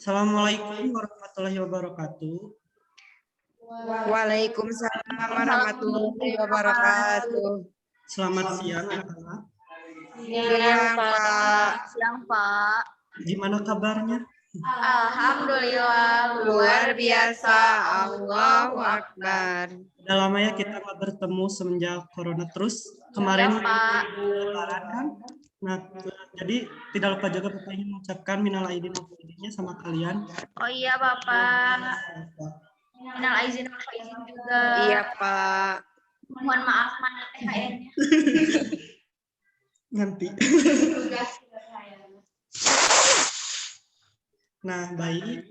Assalamualaikum warahmatullahi wabarakatuh. Waalaikumsalam warahmatullahi wabarakatuh. Selamat siang, anak-anak. Siang, Pak. Siang, Pak. Gimana kabarnya? Alhamdulillah. Luar biasa. Allahu Akbar. Udah lama ya kita nggak bertemu semenjak corona terus. Kemarin Ya, Pak. Lebaran kan. Nah, jadi tidak lupa juga Bapak ingin mengucapkan minal aidin wal faizin sama kalian. Oh iya, Bapak. Minal aizin wal faizin juga. Iya, Pak. Mohon maaf mana THR-nya. Nanti. Nah, baik.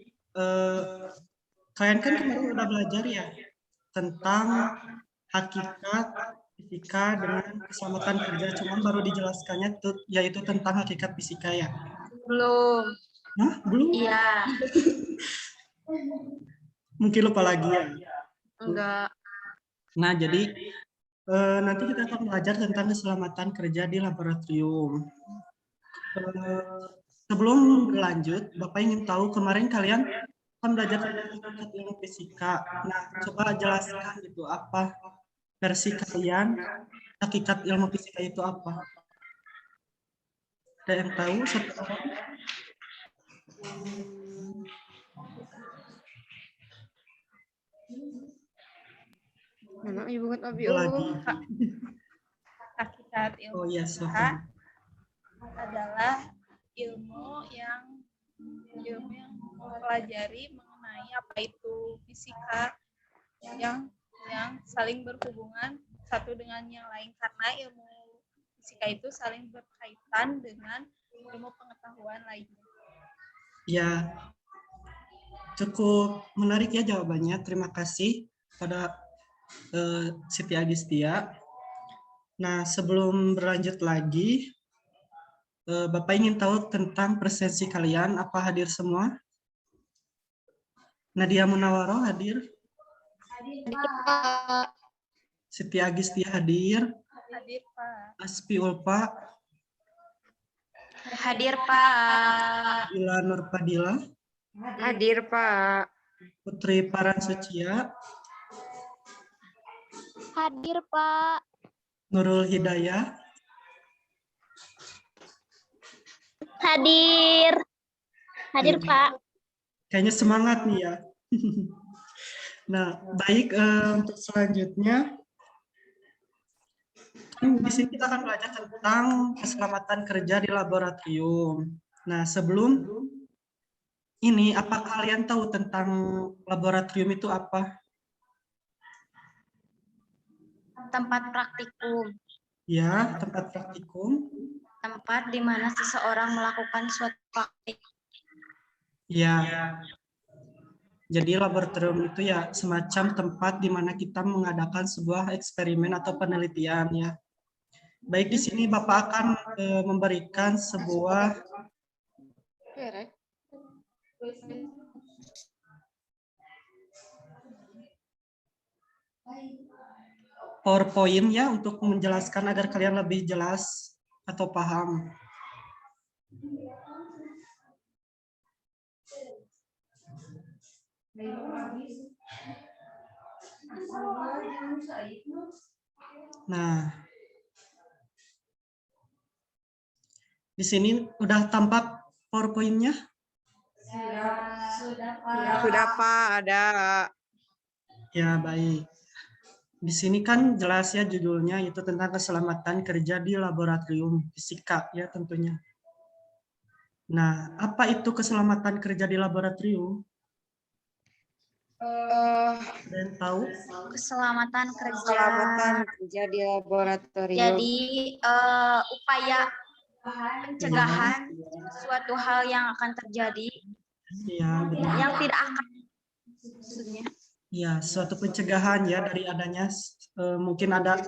Kalian kan kemarin udah belajar ya tentang hakikat fisika dengan keselamatan kerja, cuman baru dijelaskannya yaitu tentang hakikat fisika ya. Belum. Hah? Belum? Iya. Mungkin lupa lagi ya. Enggak. Nah, jadi nanti kita akan belajar tentang keselamatan kerja di laboratorium. Sebelum berlanjut, Bapak ingin tahu kemarin kalian kan belajar tentang ilmu fisika. Nah, coba jelaskan gitu apa versi kalian hakikat ilmu fisika itu apa? Ada yang tahu? Satu orang? Mana ibu kan abi Lagi. Hakikat ilmu Oh iya, fisika adalah ilmu yang mempelajari mengenai apa itu fisika yang saling berhubungan satu dengan yang lain, karena ilmu fisika itu saling berkaitan dengan ilmu pengetahuan lainnya. Ya, cukup menarik ya jawabannya. Terima kasih pada Siti Adistia. Nah, sebelum berlanjut lagi, Bapak ingin tahu tentang presensi kalian. Apa hadir semua? Nadia Munawaroh hadir? Siti Agustia hadir? Hadir, Pak. Aspi Ulpa? Hadir, Pak. Ila Nurpadila? Hadir, Pak. Putri Paransucia? Hadir, Pak. Nurul Hidayah? Hadir. Hadir, Pak. Kayaknya semangat nih ya. Nah, baik, untuk selanjutnya, di sini kita akan belajar tentang keselamatan kerja di laboratorium. Nah, sebelum ini, apa kalian tahu tentang laboratorium itu apa? Tempat praktikum. Ya, tempat praktikum. Tempat di mana seseorang melakukan suatu praktik. Ya. Jadi laboratorium itu ya semacam tempat di mana kita mengadakan sebuah eksperimen atau penelitian ya. Baik, di sini Bapak akan memberikan sebuah PowerPoint ya untuk menjelaskan agar kalian lebih jelas atau paham. Nah, di sini udah tampak PowerPoint-nya? Sudah, Pak, ada. Ya, baik. Di sini kan jelas ya judulnya, itu tentang keselamatan kerja di laboratorium fisika ya tentunya. Nah, apa itu keselamatan kerja di laboratorium? Ada yang tahu? Keselamatan kerja. Keselamatan kerja di laboratorium. Jadi upaya pencegahan suatu hal yang akan terjadi Iya, benar. yang tidak akan maksudnya. Ya, suatu pencegahan ya dari adanya mungkin ada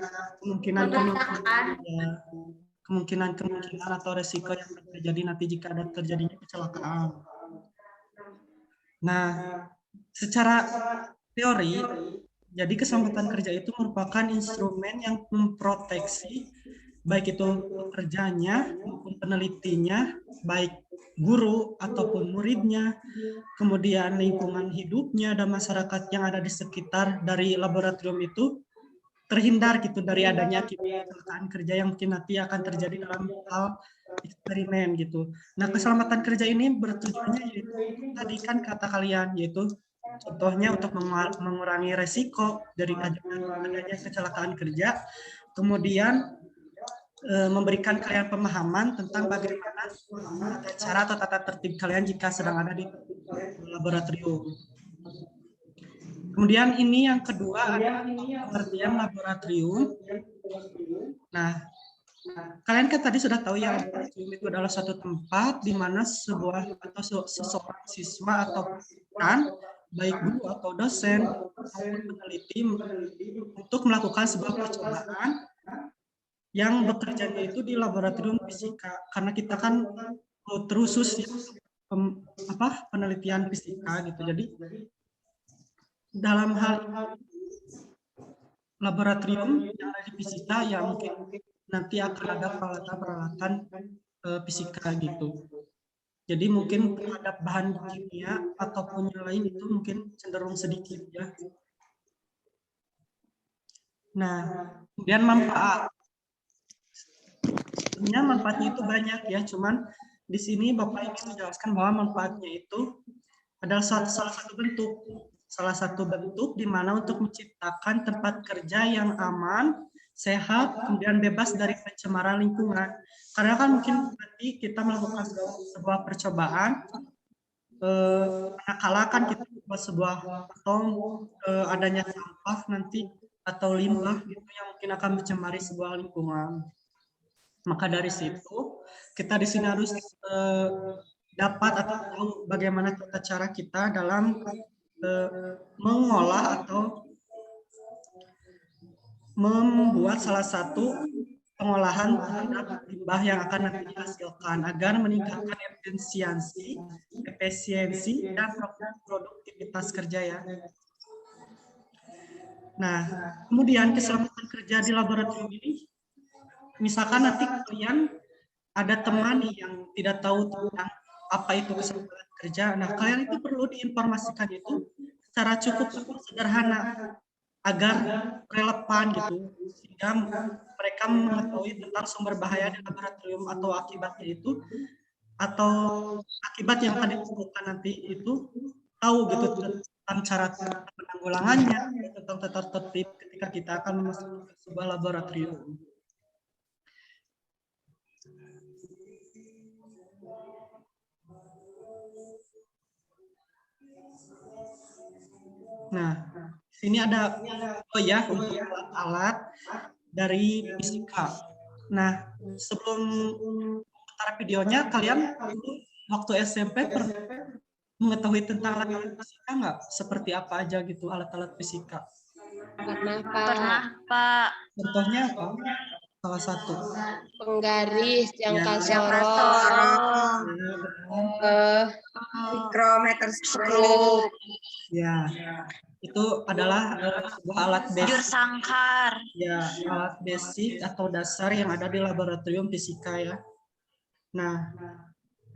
kemungkinan atau resiko yang terjadi nanti jika ada terjadinya kecelakaan. Nah, secara teori, jadi keselamatan kerja itu merupakan instrumen yang memproteksi baik itu pekerjanya maupun penelitinya, baik guru ataupun muridnya, kemudian lingkungan hidupnya dan masyarakat yang ada di sekitar dari laboratorium itu terhindar gitu dari adanya kecelakaan kerja yang mungkin nanti akan terjadi dalam hal eksperimen gitu. Nah, keselamatan kerja ini bertujuannya yaitu tadi kan kata kalian, yaitu contohnya untuk mengurangi resiko dari adanya kecelakaan kerja, kemudian memberikan kalian pemahaman tentang bagaimana cara atau tata tertib kalian jika sedang ada di laboratorium. Kemudian ini yang kedua adalah pengertian laboratorium. Nah, kalian kan tadi sudah tahu ya, laboratorium itu adalah suatu tempat di mana sebuah atau seseorang siswa atau baik guru atau dosen maupun peneliti untuk melakukan sebuah percobaan yang bekerjanya itu di laboratorium fisika, karena kita kan terusus ya, penelitian fisika gitu. Jadi dalam hal laboratorium yang ada di fisika ya mungkin nanti akan ada peralatan-peralatan fisika gitu. Jadi mungkin terhadap bahan kimia ataupun yang lain itu mungkin cenderung sedikit ya. Nah, kemudian manfaat. Sebenarnya manfaatnya itu banyak ya, cuman di sini Bapak ingin menjelaskan bahwa manfaatnya itu adalah salah satu bentuk di mana untuk menciptakan tempat kerja yang aman, sehat, kemudian bebas dari pencemaran lingkungan. Karena kan mungkin nanti kita melakukan sebuah percobaan, manakala kan kita buat sebuah atau adanya sampah nanti atau limbah gitu yang mungkin akan mencemari sebuah lingkungan. Maka dari situ kita di sini harus dapat atau tahu bagaimana tata cara kita dalam mengolah atau membuat salah satu pengolahan terhadap limbah yang akan nanti dihasilkan agar meningkatkan efisiensi dan produktivitas kerja ya. Nah, kemudian keselamatan kerja di laboratorium ini, misalkan nanti kalian ada teman yang tidak tahu tentang apa itu keselamatan kerja, nah kalian itu perlu diinformasikan itu secara cukup sederhana agar relevan gitu, sehingga mereka mengetahui tentang sumber bahaya di laboratorium atau akibatnya itu, atau akibat yang akan ditemukan nanti itu tahu gitu tentang cara penanggulangannya, tentang tata tertib ketika kita akan memasuki sebuah laboratorium. Nah, sini ada untuk alat-alat dari fisika. Nah, sebelum putar videonya, kalian waktu SMP pernah mengetahui tentang alat-alat fisika nggak? Seperti apa aja gitu alat-alat fisika? Pernah, Pak. Pernah, Pak. Contohnya apa? Salah satu. Penggaris, jangka sorong, mikrometer skop. Ya, itu adalah sebuah alat basic. Jur sangkar. Ya, alat basic atau dasar yang ada di laboratorium fisika ya. Nah,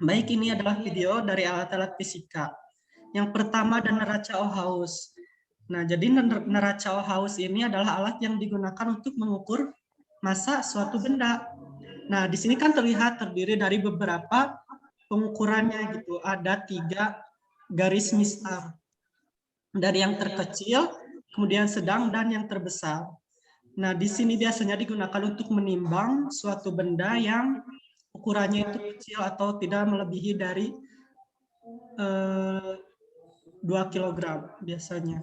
baik, ini adalah video dari alat-alat fisika. Yang pertama ada neraca Ohaus. Nah, jadi neraca Ohaus ini adalah alat yang digunakan untuk mengukur massa suatu benda. Nah, di sini kan terlihat terdiri dari beberapa pengukurannya gitu. Ada 3 garis mistar. Dari yang terkecil, kemudian sedang, dan yang terbesar. Nah, di sini biasanya digunakan untuk menimbang suatu benda yang ukurannya itu kecil atau tidak melebihi dari 2 kg biasanya.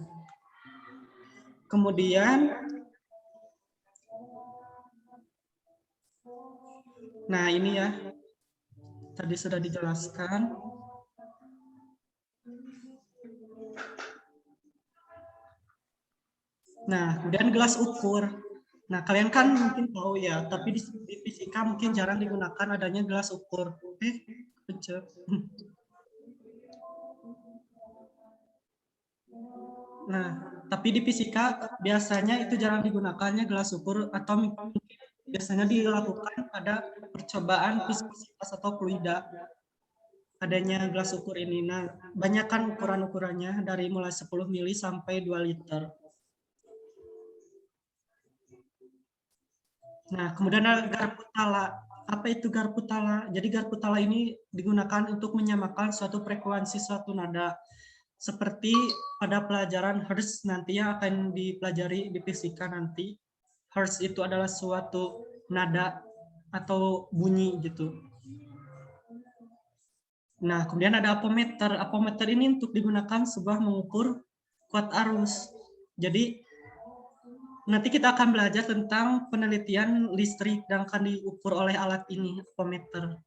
Kemudian, nah ini ya, tadi sudah dijelaskan. Nah, kemudian gelas ukur. Nah, kalian kan mungkin tahu ya, tapi di fisika mungkin jarang digunakan adanya gelas ukur. Kecil. Nah, tapi di fisika biasanya itu jarang digunakannya gelas ukur, atau biasanya dilakukan pada percobaan viskositas atau fluida. adanya gelas ukur ini. Nah, banyak kan ukuran-ukurannya dari mulai 10 mili sampai 2 liter. Nah, kemudian ada garpu tala. Apa itu garpu tala? Jadi garpu tala ini digunakan untuk menyamakan suatu frekuensi suatu nada. Seperti pada pelajaran Hertz nanti yang akan dipelajari di fisika nanti. Hertz itu adalah suatu nada atau bunyi gitu. Nah, kemudian ada apometer. Apometer ini untuk digunakan sebuah mengukur kuat arus. Jadi nanti kita akan belajar tentang penelitian listrik yang akan diukur oleh alat ini, apometer.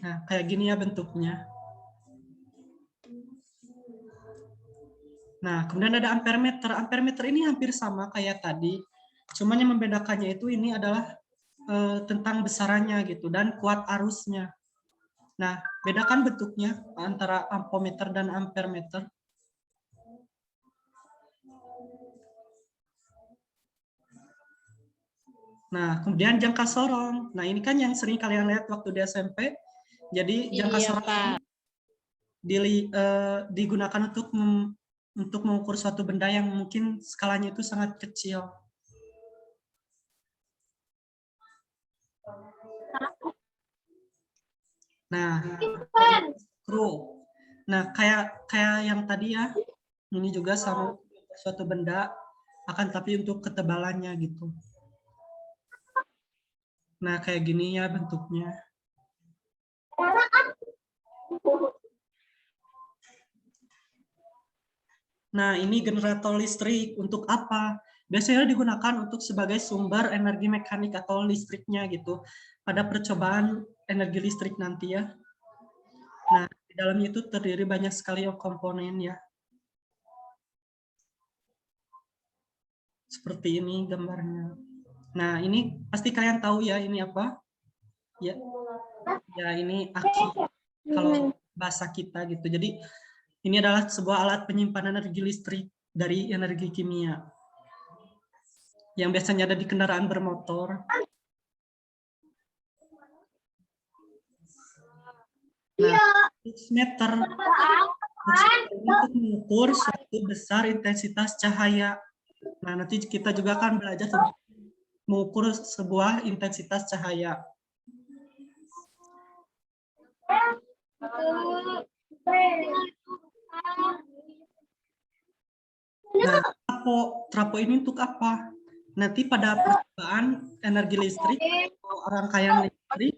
Nah, kayak gini ya bentuknya. Nah, kemudian ada ampermeter. Ampermeter ini hampir sama kayak tadi. Cuman yang membedakannya itu ini adalah tentang besarannya gitu dan kuat arusnya. Nah, bedakan bentuknya antara ampometer dan ampermeter. Nah, kemudian jangka sorong. Nah, ini kan yang sering kalian lihat waktu di SMP. Jadi jangka Iya, sorong Pak. digunakan untuk mengukur suatu benda yang mungkin skalanya itu sangat kecil. Nah, skru. Nah, kayak yang tadi ya, ini juga sama suatu benda, akan tapi untuk ketebalannya gitu. Nah, kayak gini ya bentuknya. Nah, ini generator listrik untuk apa? Biasanya digunakan untuk sebagai sumber energi mekanik atau listriknya gitu. Pada percobaan energi listrik nanti ya. Nah, di dalamnya itu terdiri banyak sekali komponen ya. Seperti ini gambarnya. Nah, ini pasti kalian tahu ya ini apa? Ya, ini aki kalau bahasa kita gitu. Jadi ini adalah sebuah alat penyimpanan energi listrik dari energi kimia yang biasanya ada di kendaraan bermotor. Nah, meter untuk mengukur suatu besar intensitas cahaya. Nah, nanti kita juga akan belajar tentang mengukur sebuah intensitas cahaya. Nah, trapo ini untuk apa? Nanti pada percobaan energi listrik atau rangkaian listrik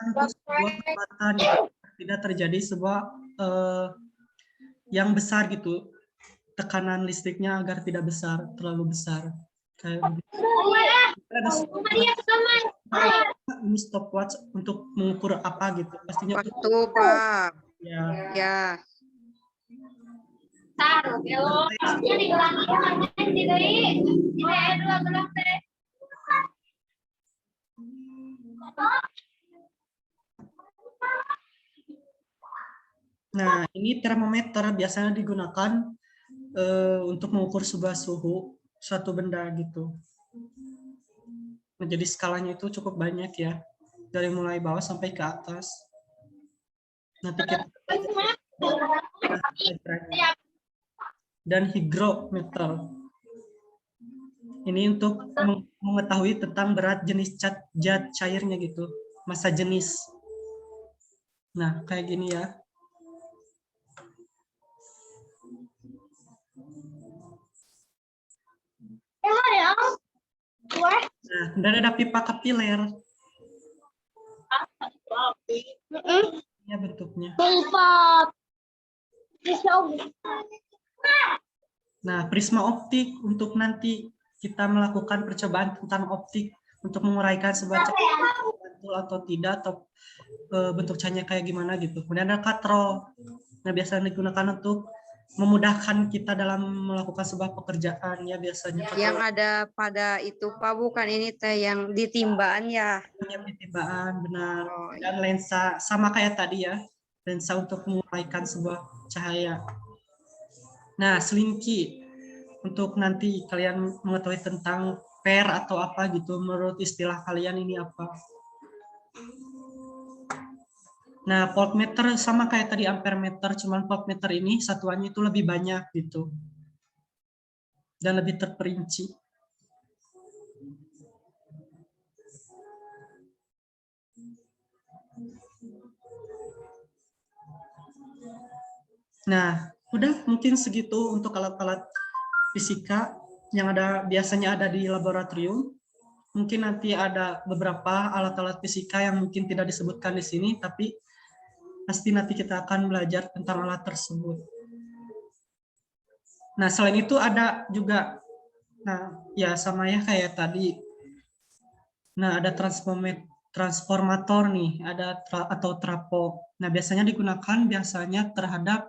untuk sebuah kekuatan tidak terjadi sebuah yang besar gitu, tekanan listriknya agar tidak besar, terlalu besar. Kayak ini stopwatch untuk mengukur apa gitu, pastinya Waktu, Pak. ya. Ya. Nah, ini termometer biasanya digunakan untuk mengukur sebuah suhu suatu benda gitu. Nah, jadi skalanya itu cukup banyak ya, dari mulai bawah sampai ke atas. Nanti kita dan hygrometer. Ini untuk mengetahui tentang berat jenis zat cairnya gitu, massa jenis. Nah, kayak gini ya. Nah, dan ada pipa kapiler. Ya bentuknya. Nah, prisma optik untuk nanti kita melakukan percobaan tentang optik untuk menguraikan sebuah cahaya atau tidak, atau bentuk cahaya kayak gimana gitu. Kemudian ada katrol. Nah, biasanya digunakan untuk memudahkan kita dalam melakukan sebuah pekerjaan ya biasanya. Yang ada pada itu, Pak, bukan ini teh yang ditimbaan ya. Yang ditimbaan, benar. Oh, Dan lensa sama kayak tadi ya, lensa untuk menguraikan sebuah cahaya. Nah, selinki untuk nanti kalian mengetahui tentang per atau apa gitu, menurut istilah kalian ini apa? Nah, voltmeter sama kayak tadi ampermeter, cuman voltmeter ini satuannya itu lebih banyak gitu. Dan lebih terperinci. Nah, udah mungkin segitu untuk alat-alat fisika yang biasanya ada di laboratorium. Mungkin nanti ada beberapa alat-alat fisika yang mungkin tidak disebutkan di sini, tapi pasti nanti kita akan belajar tentang alat tersebut. Nah, selain itu ada juga, nah ya sama ya kayak tadi. Nah, ada transformator nih, ada atau trapo. Nah, biasanya digunakan terhadap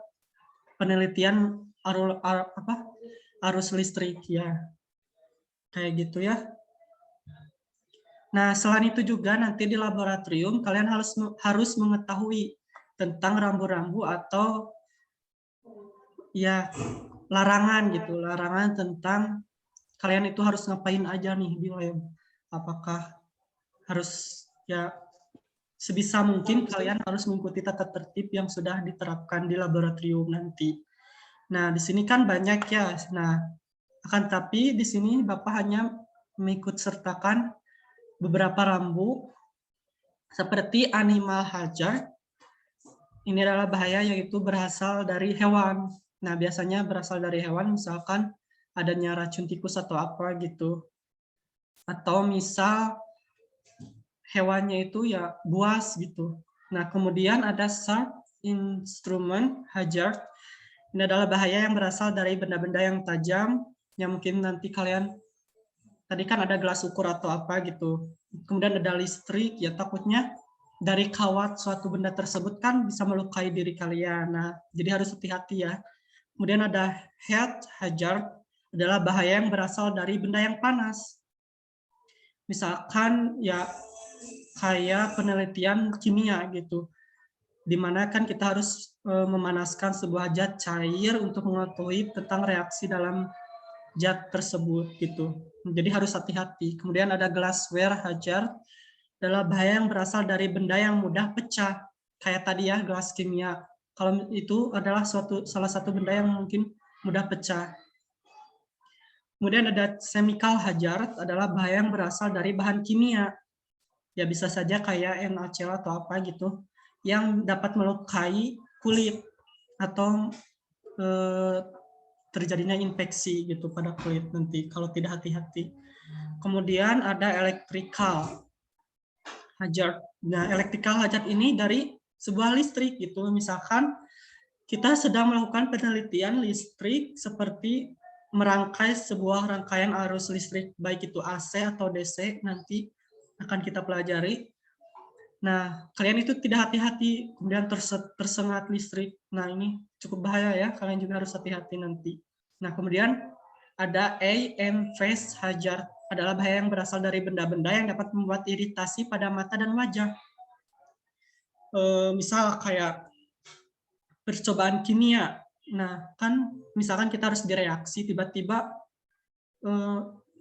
penelitian arus listrik ya. Kayak gitu ya. Nah, selain itu juga nanti di laboratorium kalian harus mengetahui tentang rambu-rambu atau ya larangan gitu, larangan tentang kalian itu harus ngapain aja nih di lab. Apakah harus ya sebisa mungkin kalian harus mengikuti tata tertib yang sudah diterapkan di laboratorium nanti. Nah, di sini kan banyak ya. Nah, akan tapi di sini Bapak hanya mengikut sertakan beberapa rambu seperti animal hazard. Ini adalah bahaya yaitu berasal dari hewan. Nah, biasanya berasal dari hewan misalkan adanya racun tikus atau apa gitu. Atau misal hewannya itu ya buas gitu. Nah, kemudian ada sharp instrument hazard. Ini adalah bahaya yang berasal dari benda-benda yang tajam yang mungkin nanti kalian tadi kan ada gelas ukur atau apa gitu. Kemudian ada listrik, ya takutnya dari kawat suatu benda tersebut kan bisa melukai diri kalian. Nah, jadi harus hati-hati ya. Kemudian ada heat hazard, adalah bahaya yang berasal dari benda yang panas. Misalkan ya kayak penelitian kimia gitu. Dimana kan kita harus memanaskan sebuah zat cair untuk mengetahui tentang reaksi dalam zat tersebut gitu. Jadi harus hati-hati. Kemudian ada glassware hazard, adalah bahaya yang berasal dari benda yang mudah pecah. Kayak tadi ya, gelas kimia. Kalau itu adalah salah satu benda yang mungkin mudah pecah. Kemudian ada chemical hazard, adalah bahaya yang berasal dari bahan kimia. Ya bisa saja kayak NaCl atau apa gitu, yang dapat melukai kulit atau terjadinya infeksi gitu pada kulit nanti kalau tidak hati-hati. Kemudian ada electrical hazard. Nah, electrical hazard ini dari sebuah listrik gitu. Misalkan kita sedang melakukan penelitian listrik seperti merangkai sebuah rangkaian arus listrik baik itu AC atau DC nanti akan kita pelajari. Nah, kalian itu tidak hati-hati, kemudian tersengat listrik. Nah, ini cukup bahaya ya, kalian juga harus hati-hati nanti. Nah, kemudian ada and face hazard, adalah bahaya yang berasal dari benda-benda yang dapat membuat iritasi pada mata dan wajah. Misal kayak percobaan kimia. Nah, kan misalkan kita harus direaksi, tiba-tiba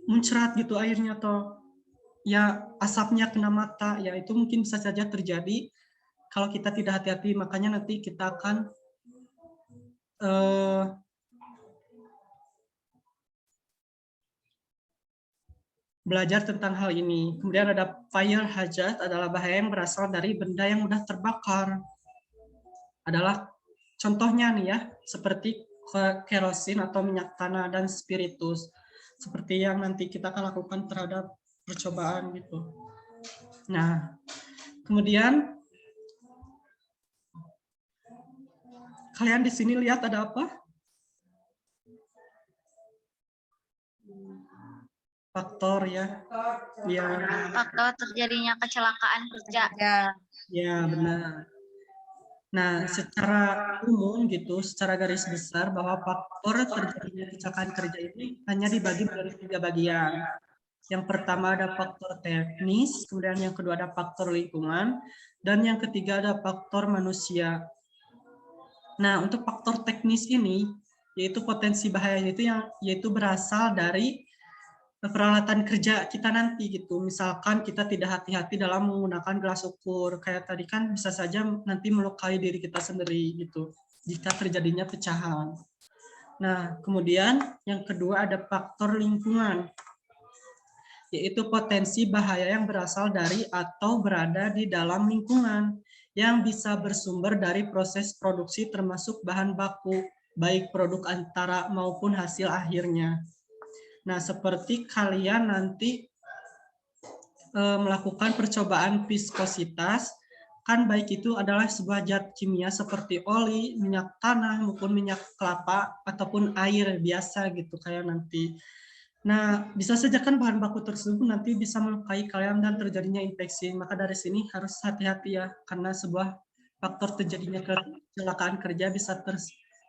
muncrat gitu airnya atau ya asapnya kena mata, ya itu mungkin bisa saja terjadi kalau kita tidak hati-hati. Makanya nanti kita akan belajar tentang hal ini. Kemudian ada fire hazard, adalah bahaya yang berasal dari benda yang mudah terbakar. Adalah contohnya nih ya, seperti kerosin atau minyak tanah dan spiritus. Seperti yang nanti kita akan lakukan terhadap percobaan gitu. Nah, kemudian kalian di sini lihat ada apa? Faktor ya. Ya. Faktor terjadinya kecelakaan kerja. Ya, benar. Nah, secara umum gitu, secara garis besar bahwa faktor terjadinya kecelakaan kerja ini hanya dibagi menjadi 3 bagian. Yang pertama ada faktor teknis, kemudian yang kedua ada faktor lingkungan, dan yang ketiga ada faktor manusia. Nah, untuk faktor teknis ini, yaitu potensi bahaya itu yaitu berasal dari peralatan kerja kita nanti gitu. Misalkan kita tidak hati-hati dalam menggunakan gelas ukur, kayak tadi kan bisa saja nanti melukai diri kita sendiri gitu jika terjadinya pecahan. Nah, kemudian yang kedua ada faktor lingkungan, yaitu potensi bahaya yang berasal dari atau berada di dalam lingkungan yang bisa bersumber dari proses produksi termasuk bahan baku, baik produk antara maupun hasil akhirnya. Nah, seperti kalian nanti melakukan percobaan viskositas, kan baik itu adalah sebuah zat kimia seperti oli, minyak tanah, maupun minyak kelapa, ataupun air biasa gitu kayak nanti. Nah, bisa saja kan bahan baku tersebut nanti bisa melukai kalian dan terjadinya infeksi. Maka dari sini harus hati-hati ya, karena sebuah faktor terjadinya kecelakaan kerja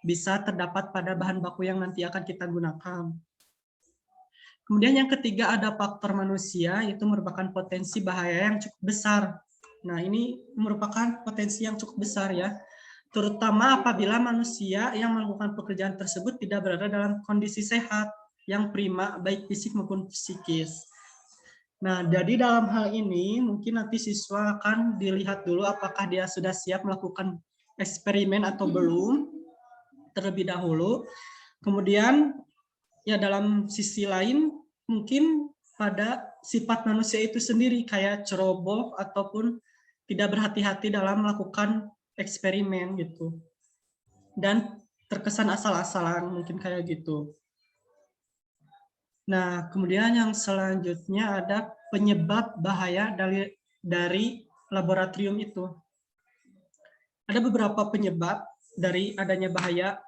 bisa terdapat pada bahan baku yang nanti akan kita gunakan. Kemudian yang ketiga ada faktor manusia, yaitu merupakan potensi bahaya yang cukup besar. Nah, ini merupakan potensi yang cukup besar ya, terutama apabila manusia yang melakukan pekerjaan tersebut tidak berada dalam kondisi sehat, yang prima, baik fisik maupun psikis. Nah, jadi dalam hal ini mungkin nanti siswa akan dilihat dulu apakah dia sudah siap melakukan eksperimen atau belum terlebih dahulu. Kemudian ya dalam sisi lain mungkin pada sifat manusia itu sendiri kayak ceroboh ataupun tidak berhati-hati dalam melakukan eksperimen gitu. Dan terkesan asal-asalan mungkin kayak gitu. Nah, kemudian yang selanjutnya ada penyebab bahaya dari laboratorium itu. Ada beberapa penyebab dari adanya bahaya.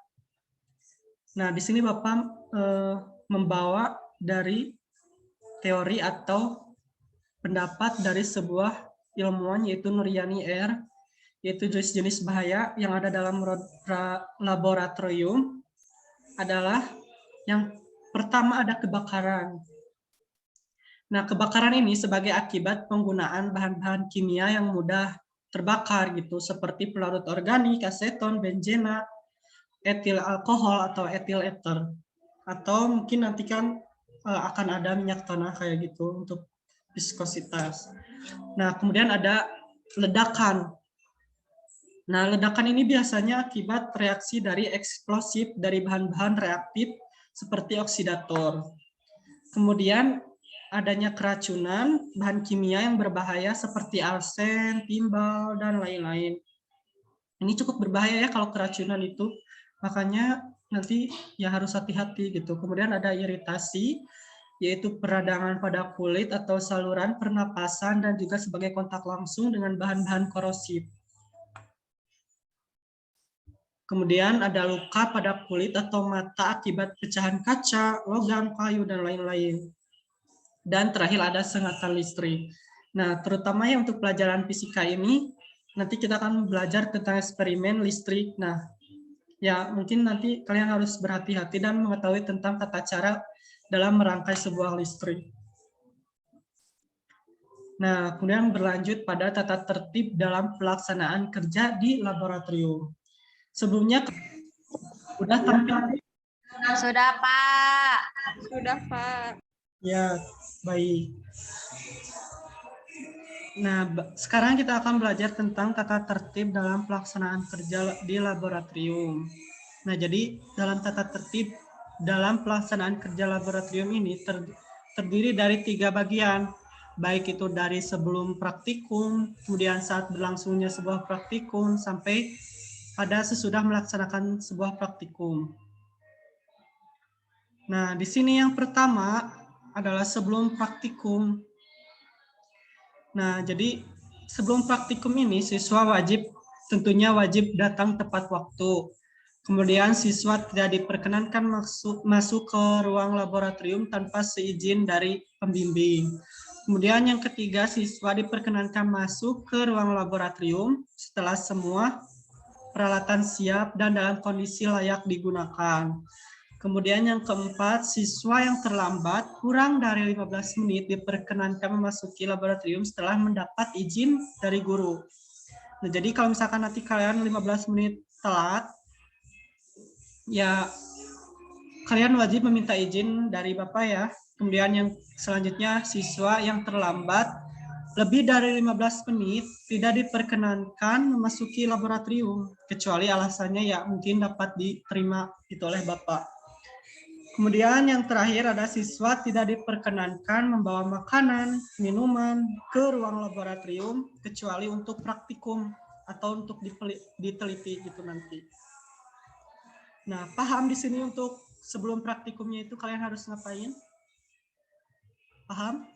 Nah, di sini Bapak membawa dari teori atau pendapat dari sebuah ilmuwan yaitu Nuryani R, yaitu jenis-jenis bahaya yang ada dalam laboratorium adalah yang pertama ada kebakaran. Nah, kebakaran ini sebagai akibat penggunaan bahan-bahan kimia yang mudah terbakar gitu, seperti pelarut organik, aseton, benzena, etil alkohol atau etil ether. Atau mungkin nanti kan akan ada minyak tanah kayak gitu untuk viskositas. Nah, kemudian ada ledakan. Nah, ledakan ini biasanya akibat reaksi dari eksplosif dari bahan-bahan reaktif seperti oksidator. Kemudian adanya keracunan, bahan kimia yang berbahaya seperti arsen, timbal, dan lain-lain. Ini cukup berbahaya ya kalau keracunan itu. Makanya nanti ya harus hati-hati gitu. Kemudian ada iritasi, yaitu peradangan pada kulit atau saluran pernapasan dan juga sebagai kontak langsung dengan bahan-bahan korosif. Kemudian ada luka pada kulit atau mata akibat pecahan kaca, logam, kayu, dan lain-lain. Dan terakhir ada sengatan listrik. Nah, terutama ya untuk pelajaran fisika ini, nanti kita akan belajar tentang eksperimen listrik. Nah, ya mungkin nanti kalian harus berhati-hati dan mengetahui tentang tata cara dalam merangkai sebuah listrik. Nah, kemudian berlanjut pada tata tertib dalam pelaksanaan kerja di laboratorium. Sebelumnya sudah tampil? Sudah, Pak. Sudah, Pak. Ya, baik. Nah, sekarang kita akan belajar tentang tata tertib dalam pelaksanaan kerja di laboratorium. Nah, jadi dalam tata tertib dalam pelaksanaan kerja laboratorium ini terdiri dari 3 bagian, baik itu dari sebelum praktikum, kemudian saat berlangsungnya sebuah praktikum, sampai pada sesudah melaksanakan sebuah praktikum. Nah, di sini yang pertama adalah sebelum praktikum. Nah, jadi sebelum praktikum ini siswa tentunya wajib datang tepat waktu. Kemudian siswa tidak diperkenankan masuk ke ruang laboratorium tanpa seizin dari pembimbing. Kemudian yang ketiga, siswa diperkenankan masuk ke ruang laboratorium setelah semua peralatan siap dan dalam kondisi layak digunakan. Kemudian yang keempat, siswa yang terlambat kurang dari 15 menit diperkenankan memasuki laboratorium setelah mendapat izin dari guru. Nah, jadi kalau misalkan nanti kalian 15 menit telat, ya kalian wajib meminta izin dari Bapak ya. Kemudian yang selanjutnya, siswa yang terlambat lebih dari 15 menit tidak diperkenankan memasuki laboratorium, kecuali alasannya ya mungkin dapat diterima itu oleh Bapak. Kemudian yang terakhir ada siswa tidak diperkenankan membawa makanan, minuman ke ruang laboratorium, kecuali untuk praktikum atau untuk diteliti gitu nanti. Nah, paham di sini untuk sebelum praktikumnya itu kalian harus ngapain? Paham?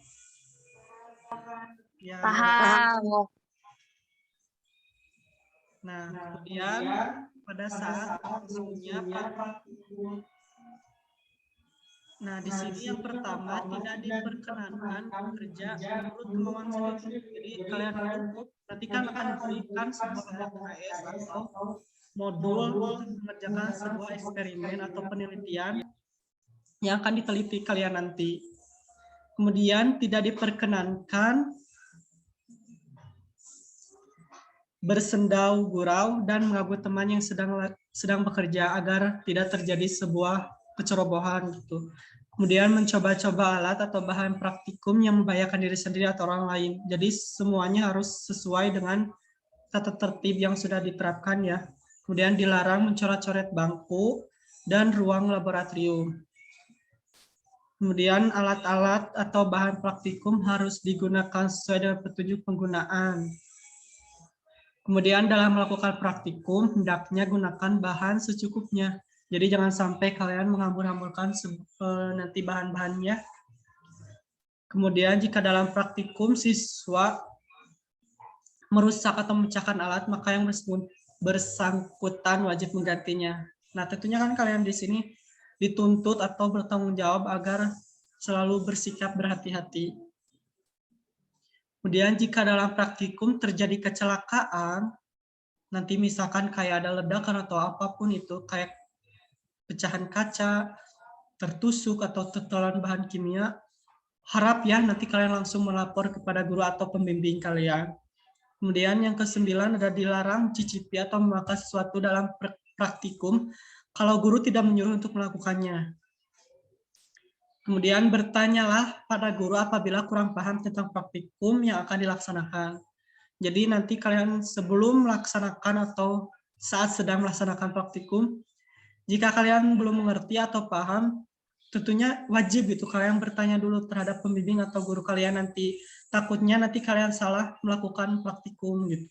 Ya. Paham. Nah, kemudian pada saat praktikumnya, nah di sini yang pertama tidak diperkenankan bekerja menurut kemauan sendiri. Jadi kalian itu nanti kan akan diberikan sebuah LKS atau modul untuk mengerjakan sebuah eksperimen atau penelitian yang akan diteliti kalian nanti. Kemudian tidak diperkenankan bersendau gurau dan mengganggu teman yang sedang bekerja agar tidak terjadi sebuah kecerobohan gitu. Kemudian mencoba-coba alat atau bahan praktikum yang membahayakan diri sendiri atau orang lain. Jadi semuanya harus sesuai dengan tata tertib yang sudah diterapkan ya. Kemudian dilarang mencoret-coret bangku dan ruang laboratorium. Kemudian alat-alat atau bahan praktikum harus digunakan sesuai dengan petunjuk penggunaan. Kemudian dalam melakukan praktikum, hendaknya gunakan bahan secukupnya. Jadi jangan sampai kalian menghambur-hamburkan nanti bahan-bahannya. Kemudian jika dalam praktikum siswa merusak atau memecahkan alat, maka yang bersangkutan wajib menggantinya. Nah, tentunya kan kalian di sini dituntut atau bertanggung jawab agar selalu bersikap berhati-hati. Kemudian jika dalam praktikum terjadi kecelakaan, nanti misalkan kayak ada ledakan atau apapun itu, kayak pecahan kaca, tertusuk atau tertelan bahan kimia, harap ya nanti kalian langsung melapor kepada guru atau pembimbing kalian. Kemudian yang ke-9 ada dilarang cicipi atau memakai sesuatu dalam praktikum kalau guru tidak menyuruh untuk melakukannya. Kemudian bertanyalah pada guru apabila kurang paham tentang praktikum yang akan dilaksanakan. Jadi nanti kalian sebelum melaksanakan atau saat sedang melaksanakan praktikum, jika kalian belum mengerti atau paham, tentunya wajib itu kalian bertanya dulu terhadap pembimbing atau guru kalian nanti. Takutnya nanti kalian salah melakukan praktikum gitu.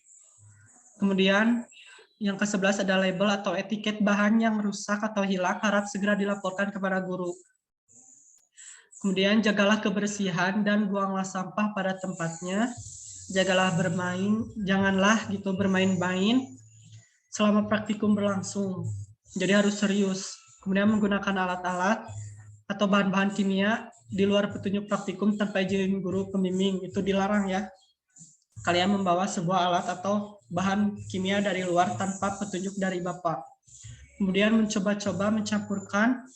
Kemudian yang ke-11 ada label atau etiket bahan yang rusak atau hilang, harap segera dilaporkan kepada guru. Kemudian jagalah kebersihan dan buanglah sampah pada tempatnya. Jagalah bermain, janganlah gitu bermain-main selama praktikum berlangsung. Jadi harus serius. Kemudian menggunakan alat-alat atau bahan-bahan kimia di luar petunjuk praktikum tanpa izin guru pembimbing, itu dilarang ya. Kalian membawa sebuah alat atau bahan kimia dari luar tanpa petunjuk dari Bapak. Kemudian mencoba-coba mencampurkan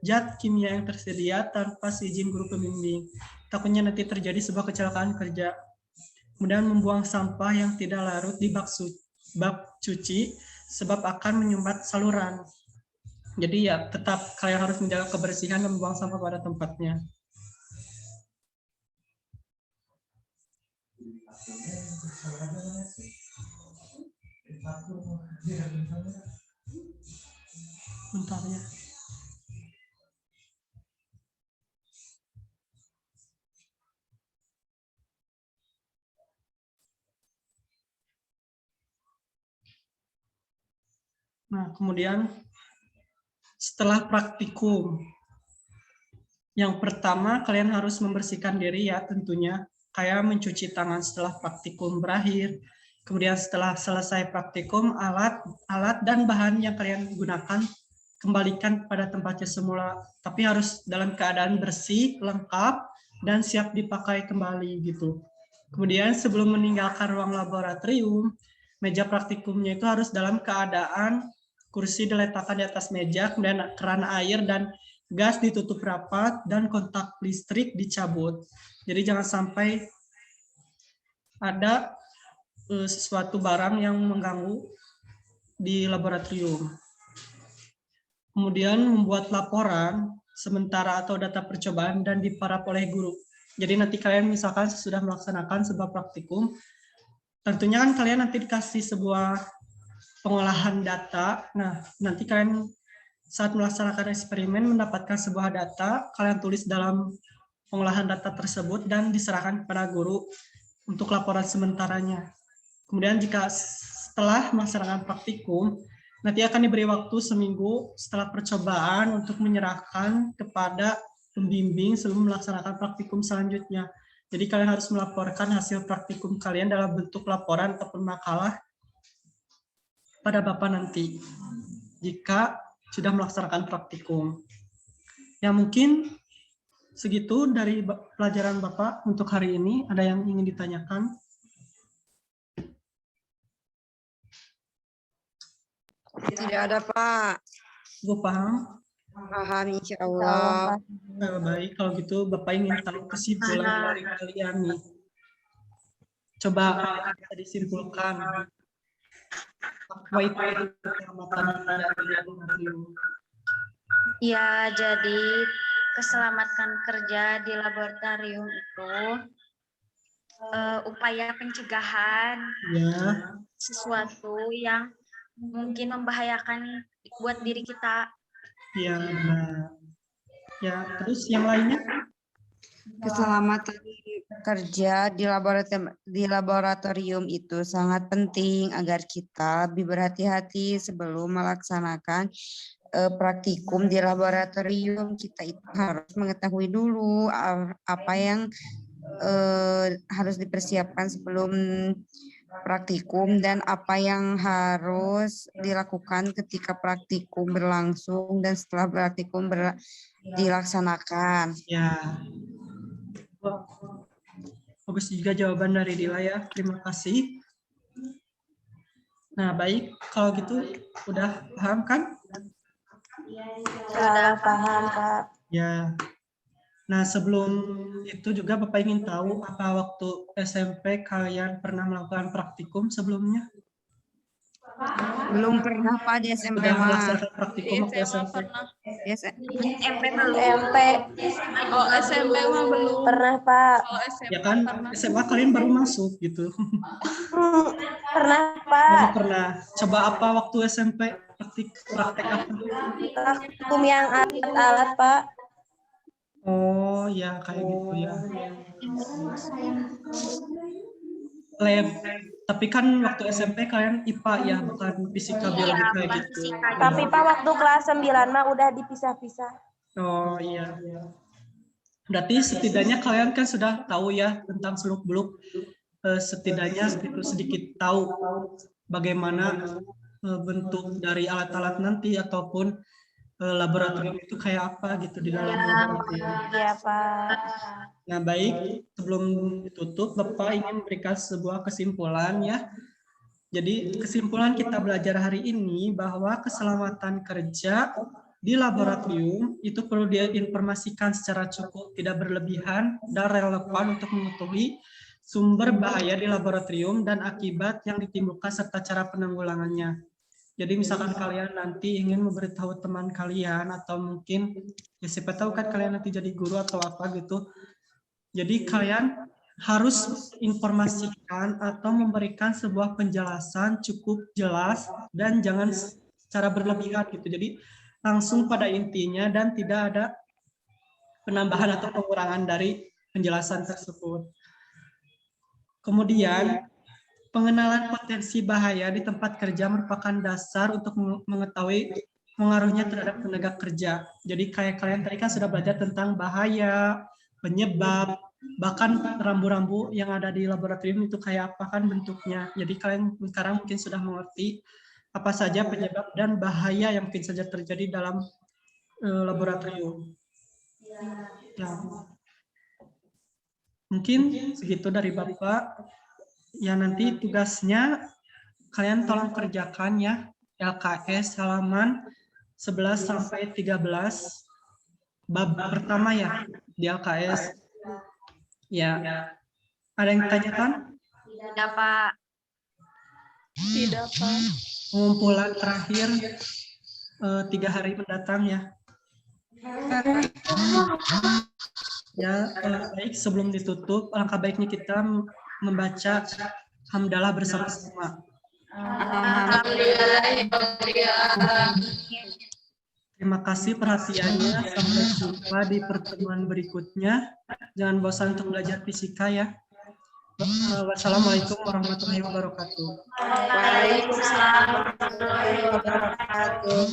zat kimia yang tersedia tanpa izin guru pembimbing. Takutnya nanti terjadi sebuah kecelakaan kerja. Kemudian membuang sampah yang tidak larut di bak cuci sebab akan menyumbat saluran. Jadi ya tetap kalian harus menjaga kebersihan dan membuang sampah pada tempatnya. Bentar ya. Nah, kemudian setelah praktikum, yang pertama kalian harus membersihkan diri ya tentunya, kayak mencuci tangan setelah praktikum berakhir. Kemudian setelah selesai praktikum, alat dan bahan yang kalian gunakan kembalikan pada tempatnya semula, tapi harus dalam keadaan bersih, lengkap, dan siap dipakai kembali gitu. Kemudian sebelum meninggalkan ruang laboratorium, meja praktikumnya itu harus dalam keadaan kursi diletakkan di atas meja, kemudian keran air dan gas ditutup rapat, dan kontak listrik dicabut. Jadi jangan sampai ada sesuatu barang yang mengganggu di laboratorium. Kemudian membuat laporan sementara atau data percobaan dan diparap oleh guru. Jadi nanti kalian misalkan sudah melaksanakan sebuah praktikum, tentunya kan kalian nanti dikasih sebuah pengolahan data. Nah, nanti kalian saat melaksanakan eksperimen mendapatkan sebuah data, kalian tulis dalam pengolahan data tersebut dan diserahkan kepada guru untuk laporan sementaranya. Kemudian jika setelah melaksanakan praktikum, nanti akan diberi waktu seminggu setelah percobaan untuk menyerahkan kepada pembimbing sebelum melaksanakan praktikum selanjutnya. Jadi kalian harus melaporkan hasil praktikum kalian dalam bentuk laporan ataupun makalah pada Bapak nanti jika sudah melaksanakan praktikum. Ya mungkin segitu dari pelajaran Bapak untuk hari ini. Ada yang ingin ditanyakan? Tidak ada, Pak. Gue paham. Paham, insya Allah. Baik, kalau gitu Bapak ingin tahu kesimpulan dari kalian nih. Coba bisa disimpulkan. Apa itu keselamatan laboratorium? Ya, jadi keselamatan kerja di laboratorium itu upaya pencegahan Ya, sesuatu yang mungkin membahayakan buat diri kita. ya benar. Ya, terus yang lainnya? Keselamatan kerja di laboratorium itu sangat penting agar kita lebih berhati-hati sebelum melaksanakan praktikum di laboratorium. Kita itu harus mengetahui dulu apa yang harus dipersiapkan sebelum praktikum dan apa yang harus dilakukan ketika praktikum berlangsung dan setelah praktikum dilaksanakan. Ya. Bagus juga jawaban dari Dila ya. Terima kasih. Nah, baik. Kalau gitu udah paham kan? Sudah paham, Pak. Ya. Nah, sebelum itu juga Bapak ingin tahu apa waktu SMP kalian pernah melakukan praktikum sebelumnya? Belum pernah, Pak, di SMP Sudah mah. melaksanakan praktikum Di waktu SMA SMP? pernah. SMP belum. SMP Oh, SMP mah belum. pernah, Pak. Kalau SMA Ya kan, pernah. SMA kalian baru masuk gitu. Pernah, Oh, Pak. pernah. Coba apa waktu SMP? Praktek apa? Praktikum yang alat-alat, Pak. Oh, ya kayak gitu ya. Lab. Tapi kan waktu SMP kalian IPA ya, bukan fisika biologi kayak gitu. Tapi Pak, waktu kelas 9 mah udah dipisah-pisah. Oh iya. Berarti setidaknya kalian kan sudah tahu ya tentang seluk-beluk, setidaknya sedikit tahu bagaimana bentuk dari alat-alat nanti ataupun laboratorium itu kayak apa gitu di dalam laboratorium. Iya, Pak. Nah, baik, sebelum ditutup, Bapak ingin memberikan sebuah kesimpulan ya. Jadi, kesimpulan kita belajar hari ini bahwa keselamatan kerja di laboratorium itu perlu diinformasikan secara cukup, tidak berlebihan, dan relevan untuk mengetahui sumber bahaya di laboratorium dan akibat yang ditimbulkan serta cara penanggulangannya. Jadi misalkan kalian nanti ingin memberitahu teman kalian atau mungkin ya siapa tahu kan kalian nanti jadi guru atau apa gitu. Jadi kalian harus informasikan atau memberikan sebuah penjelasan cukup jelas dan jangan secara berlebihan gitu. Jadi langsung pada intinya dan tidak ada penambahan atau pengurangan dari penjelasan tersebut. Kemudian pengenalan potensi bahaya di tempat kerja merupakan dasar untuk mengetahui pengaruhnya terhadap tenaga kerja. Jadi kayak kalian tadi kan sudah belajar tentang bahaya, penyebab, bahkan rambu-rambu yang ada di laboratorium itu kayak apa kan bentuknya. Jadi kalian sekarang mungkin sudah mengerti apa saja penyebab dan bahaya yang mungkin saja terjadi dalam laboratorium. Ya. Mungkin segitu dari Bapak. Ya nanti tugasnya kalian tolong kerjakan ya LKS halaman 11 sampai 13 bab pertama ya di LKS. Ya. Ada yang ditanyakan? Tidak, Pak. Tidak, Pak. Pengumpulan terakhir 3 hari mendatang ya. Ya, baik sebelum ditutup, alangkah baiknya kita membaca hamdalah bersama-sama. Terima kasih perhatiannya. Sampai jumpa di pertemuan berikutnya. Jangan bosan untuk belajar fisika ya. Wassalamualaikum warahmatullahi wabarakatuh. Waalaikumsalam warahmatullahi wabarakatuh.